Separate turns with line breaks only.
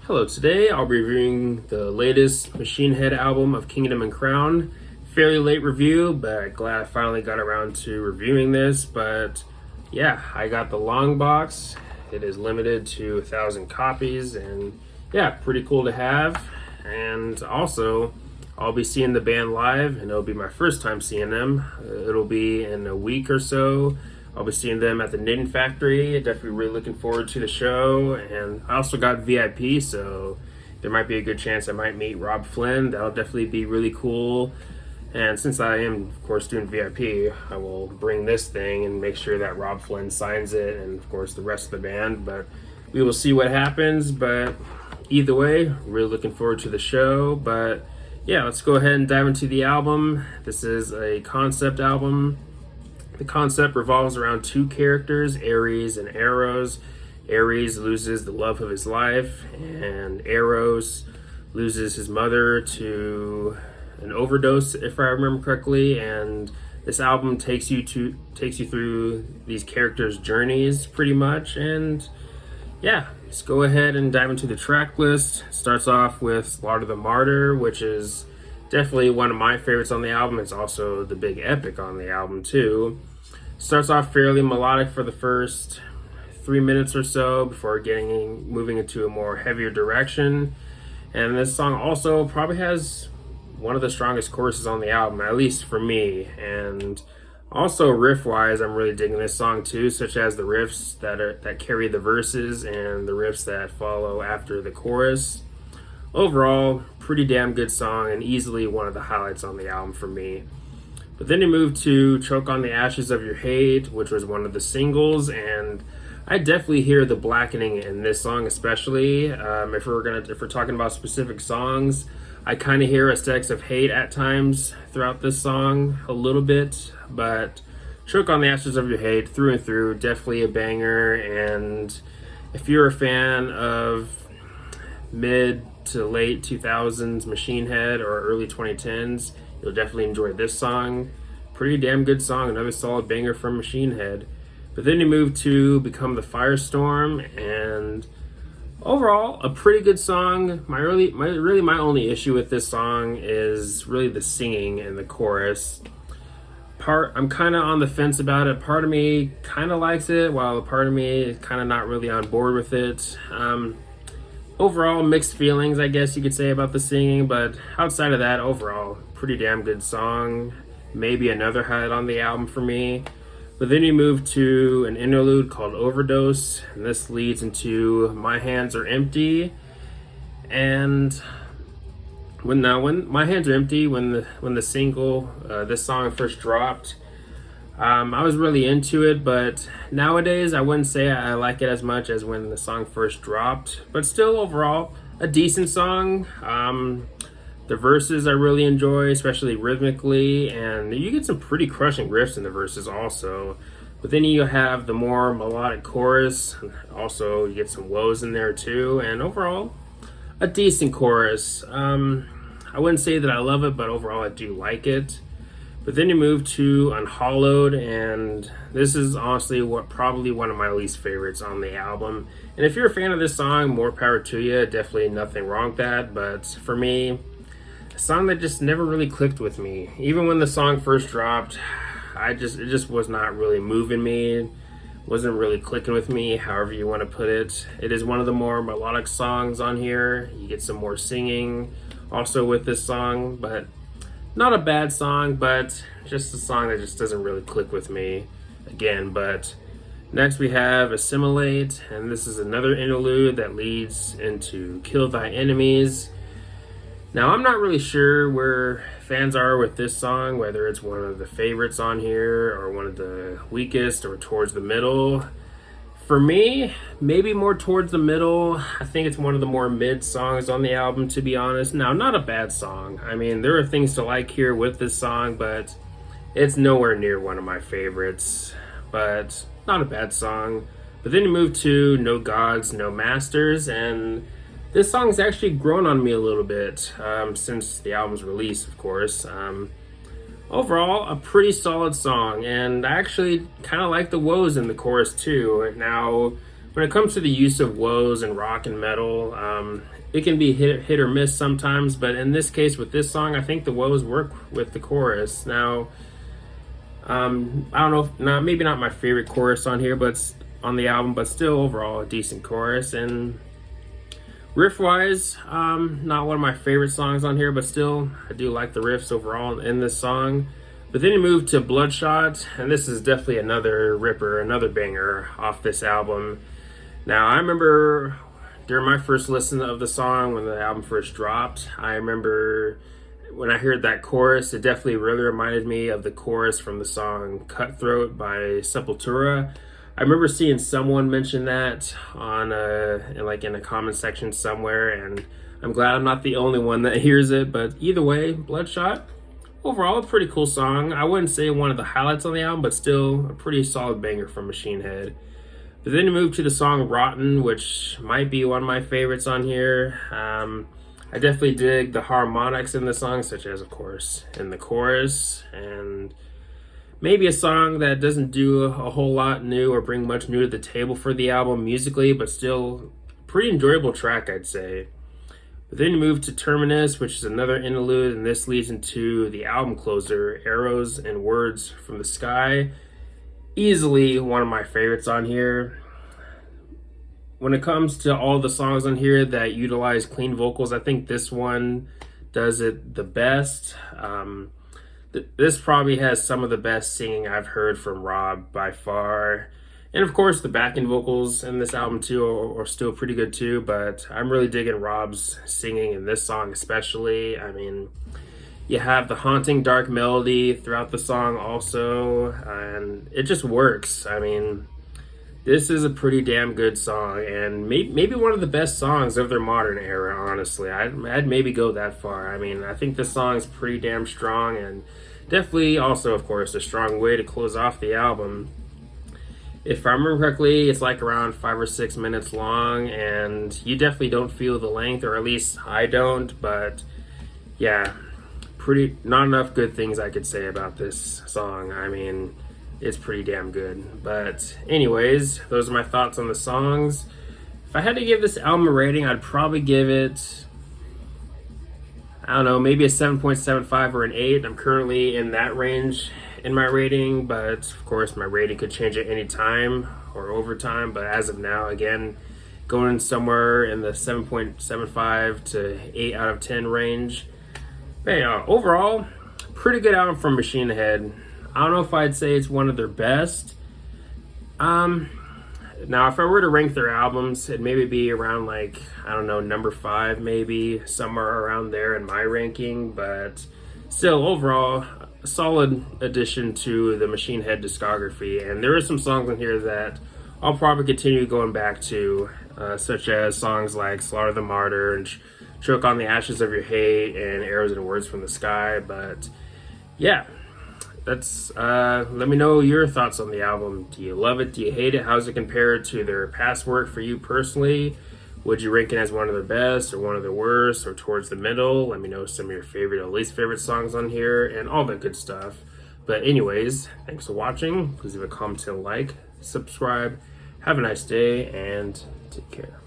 Hello, today I'll be reviewing the latest Machine Head album of Kingdom and Crown. Fairly late review, but glad I finally got around to reviewing this. But yeah, I got the long box. It is limited to 1,000 copies, and yeah, pretty cool to have. And also, I'll be seeing the band live, and it'll be my first time seeing them. It'll be in a week or so. I'll be seeing them at the Knitting Factory. Definitely really looking forward to the show. And I also got VIP, so there might be a good chance I might meet Robb Flynn. That'll definitely be really cool. And since I am, of course, doing VIP, I will bring this thing and make sure that Robb Flynn signs it, and of course the rest of the band. But we will see what happens. But either way, really looking forward to the show. But yeah, let's go ahead and dive into the album. This is a concept album. The concept revolves around two characters, Ares and Eros. Ares loses the love of his life, and Eros loses his mother to an overdose, if I remember correctly. And this album takes you through these characters' journeys, pretty much. And yeah, let's go ahead and dive into the track list. Starts off with Slaughter the Martyr, which is definitely one of my favorites on the album. It's also the big epic on the album too. Starts off fairly melodic for the first 3 minutes or so before moving into a more heavier direction. And this song also probably has one of the strongest choruses on the album, at least for me. And also riff-wise, I'm really digging this song too, such as the riffs that carry the verses and the riffs that follow after the chorus. Overall, pretty damn good song and easily one of the highlights on the album for me. But then you move to Choke on the Ashes of Your Hate, which was one of the singles, and I definitely hear the blackening in this song especially. If we're talking about specific songs, I kind of hear aesthetics of hate at times throughout this song a little bit, but Choke on the Ashes of Your Hate, through and through, definitely a banger. And if you're a fan of mid to late 2000s Machine Head or early 2010s, you'll definitely enjoy this song. Pretty damn good song, another solid banger from Machine Head. But then you move to Become the Firestorm, and overall a pretty good song. My only issue with this song is really the singing and the chorus. I'm kind of on the fence about it. Part of me kind of likes it, while a part of me is kind of not really on board with it. Overall, mixed feelings, I guess you could say, about the singing, but outside of that, overall, pretty damn good song. Maybe another highlight on the album for me. But then you move to an interlude called Overdose, and this leads into My Hands Are Empty. And when My Hands Are Empty, when the single, this song first dropped, I was really into it, but nowadays I wouldn't say I like it as much as when the song first dropped. But still, overall, a decent song. The verses I really enjoy, especially rhythmically, and you get some pretty crushing riffs in the verses also. But then you have the more melodic chorus. Also, you get some woes in there too, and overall, a decent chorus. I wouldn't say that I love it, but overall I do like it. But then you move to Unhallowed, and this is honestly probably one of my least favorites on the album. And if you're a fan of this song, more power to you. Definitely nothing wrong with that. But for me, a song that just never really clicked with me. Even when the song first dropped, it just was not really moving me. Wasn't really clicking with me, however you want to put it. It is one of the more melodic songs on here. You get some more singing also with this song, but not a bad song, but just a song that just doesn't really click with me again. But next we have Assimilate, and this is another interlude that leads into Kill Thy Enemies. Now, I'm not really sure where fans are with this song, whether it's one of the favorites on here or one of the weakest or towards the middle. For me, maybe more towards the middle. I think it's one of the more mid songs on the album, to be honest. Now, not a bad song. I mean, there are things to like here with this song, but it's nowhere near one of my favorites. But not a bad song. But then you move to No Gods, No Masters, and this song's actually grown on me a little bit since the album's release, of course. Overall, a pretty solid song, and I actually kind of like the woes in the chorus too. Now, when it comes to the use of woes in rock and metal, it can be hit or miss sometimes, but in this case with this song, I think the woes work with the chorus. Now, I don't know, maybe not my favorite chorus on here, but on the album, but still overall a decent chorus. And riff-wise, not one of my favorite songs on here, but still I do like the riffs overall in this song. But then you move to Bloodshot, and this is definitely another ripper, another banger off this album. Now, I remember during my first listen of the song, when the album first dropped, I remember when I heard that chorus, it definitely really reminded me of the chorus from the song Cutthroat by Sepultura. I remember seeing someone mention that on in a comment section somewhere, and I'm glad I'm not the only one that hears it. But either way, Bloodshot, overall a pretty cool song. I wouldn't say one of the highlights on the album, but still a pretty solid banger from Machine Head. But then you move to the song Rotten, which might be one of my favorites on here. I definitely dig the harmonics in the song, such as, of course, in the chorus. And maybe a song that doesn't do a whole lot new or bring much new to the table for the album musically, but still pretty enjoyable track, I'd say. But then you move to Terminus, which is another interlude, and this leads into the album closer, Arrows and Words from the Sky. Easily one of my favorites on here. When it comes to all the songs on here that utilize clean vocals, I think this one does it the best. This probably has some of the best singing I've heard from Rob by far. And of course, the backing vocals in this album too are still pretty good too, but I'm really digging Rob's singing in this song especially. I mean, you have the haunting dark melody throughout the song also, and it just works. I mean, this is a pretty damn good song, and maybe one of the best songs of their modern era, honestly. I'd maybe go that far. I mean, I think this song is pretty damn strong, and definitely also, of course, a strong way to close off the album. If I remember correctly, it's like around 5 or 6 minutes long, and you definitely don't feel the length, or at least I don't, but yeah, not enough good things I could say about this song. I mean, it's pretty damn good. But anyways, those are my thoughts on the songs. If I had to give this album a rating, I'd probably give it, I don't know, maybe a 7.75 or an 8. I'm currently in that range in my rating, but of course my rating could change at any time or over time. But as of now, again, going somewhere in the 7.75 to 8 out of 10 range. But yeah, overall, pretty good album from Machine Head. I don't know if I'd say it's one of their best. Now, if I were to rank their albums, it'd maybe be around like, I don't know, number 5 maybe, somewhere around there in my ranking. But still, overall, a solid addition to the Machine Head discography. And there are some songs in here that I'll probably continue going back to, such as songs like Slaughter the Martyr and Choke on the Ashes of Your Hate and Arrows and Words from the Sky. But yeah, that's let me know your thoughts on the album. Do you love it? Do you hate it? How's it compared to their past work for you personally? Would you rank it as one of their best or one of their worst or towards the middle? Let me know some of your favorite or least favorite songs on here and all that good stuff. But anyways, thanks for watching. Please leave a comment and like, subscribe. Have a nice day and take care.